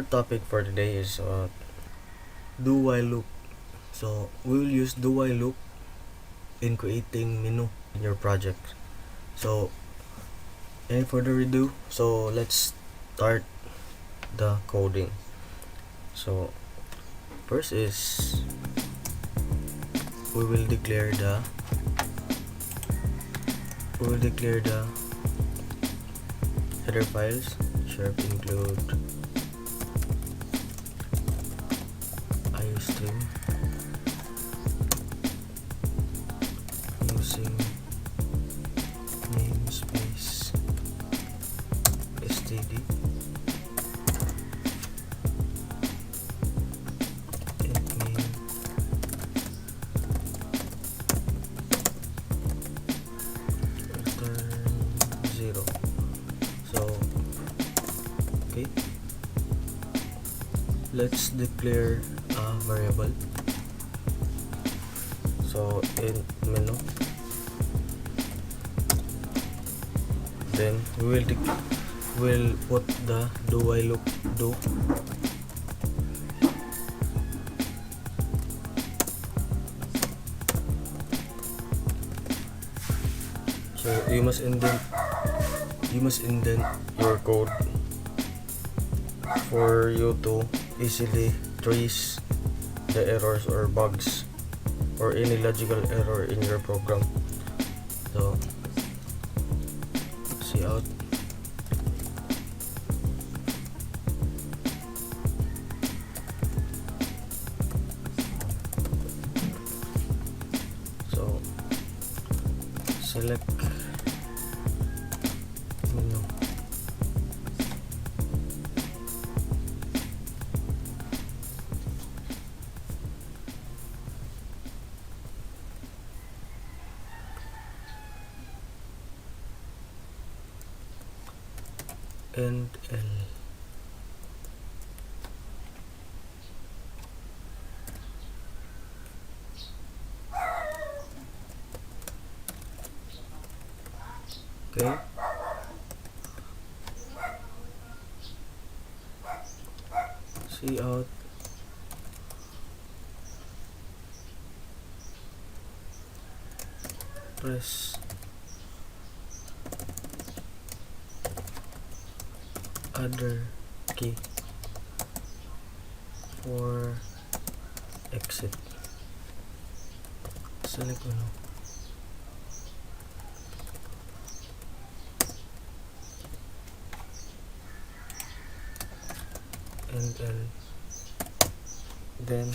our topic for today is do while loop. So we will use do while loop in creating menu in your project. So any further ado, so let's start the coding. So first is we will declare the header files. Sharp include iostream using namespace std and name return 0. So okay, let's declare a variable. So in menu, then we will put the do while loop do. So you must indent your code for you to easily trace the errors or bugs or any logical error in your program. So see out. So select menu, and L. Okay, see out. Press other key for exit. Select menu. And L. Then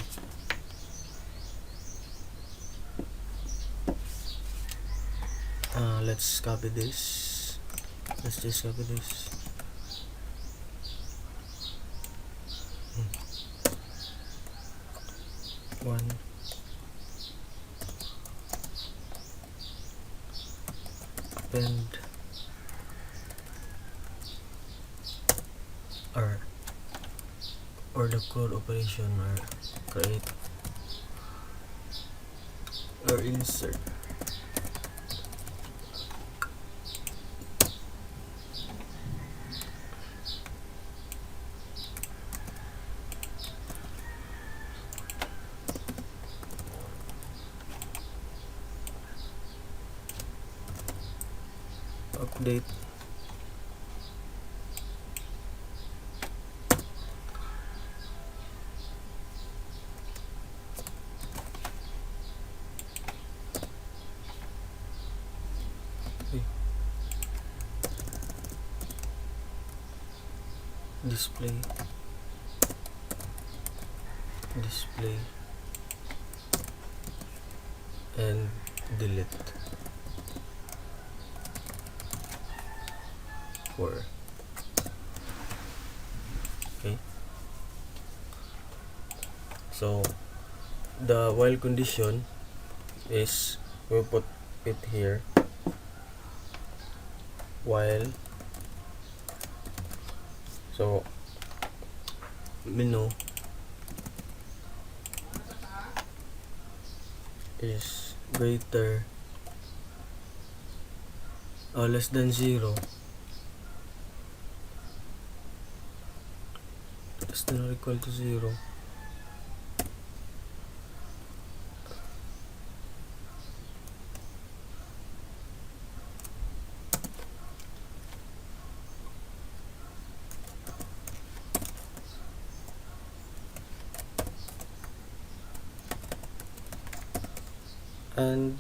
let's copy this. Let's just copy this. One. Append or the code operation or create or insert. Update. Okay. Display and delete. 4. Okay, so the while condition is we'll put it here while. So menu is greater or less than 0, less than or equal to 0. And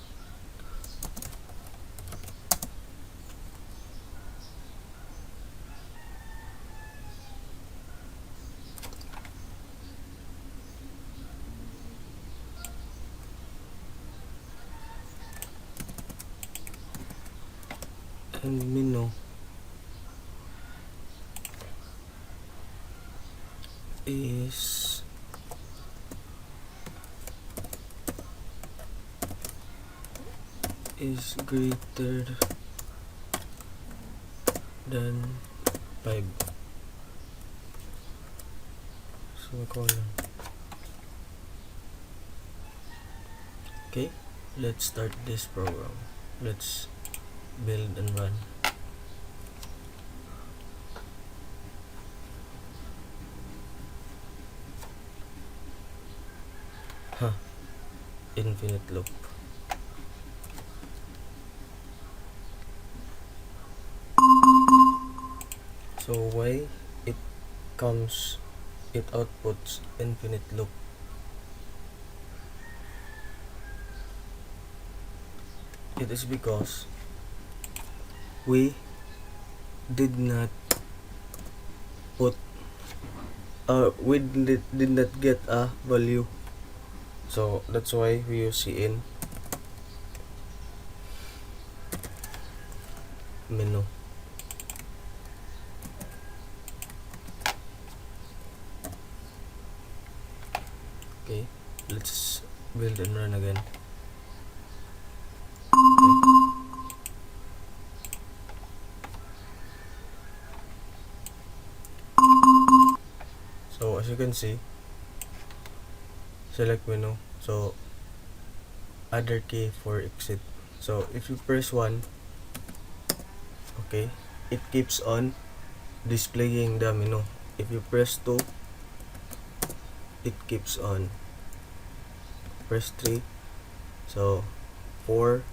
minu is greater than 5. Semicolon. Okay, let's start this program. Let's build and run. Infinite loop. So why it outputs infinite loop? It is because we did not put we did not get a value, so that's why we use cin menu. Okay, let's build and run again. So as you can see, select menu, so other key for exit. So if you press 1, okay, it keeps on displaying the menu. If you press 2, it keeps on. Press 3, so 4,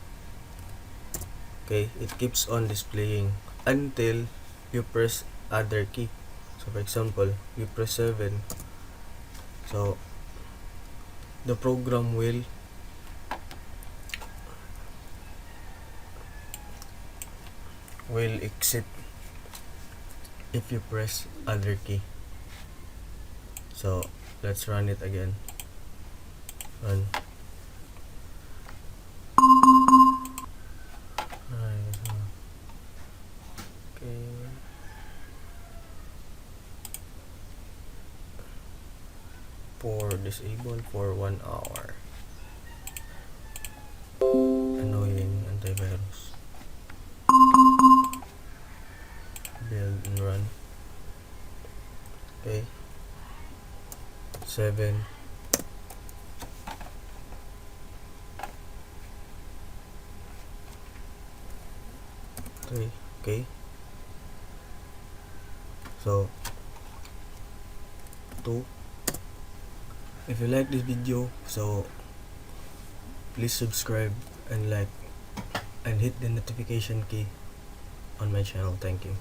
okay, it keeps on displaying until you press other key. So for example, you press 7, so the program will exit if you press other key. So let's run it again. Run. Okay. For disabled for 1 hour. Annoying antivirus. Build and run. Okay. 7. Okay, so 2. If you like this video, so please subscribe and like and hit the notification key on my channel. Thank you.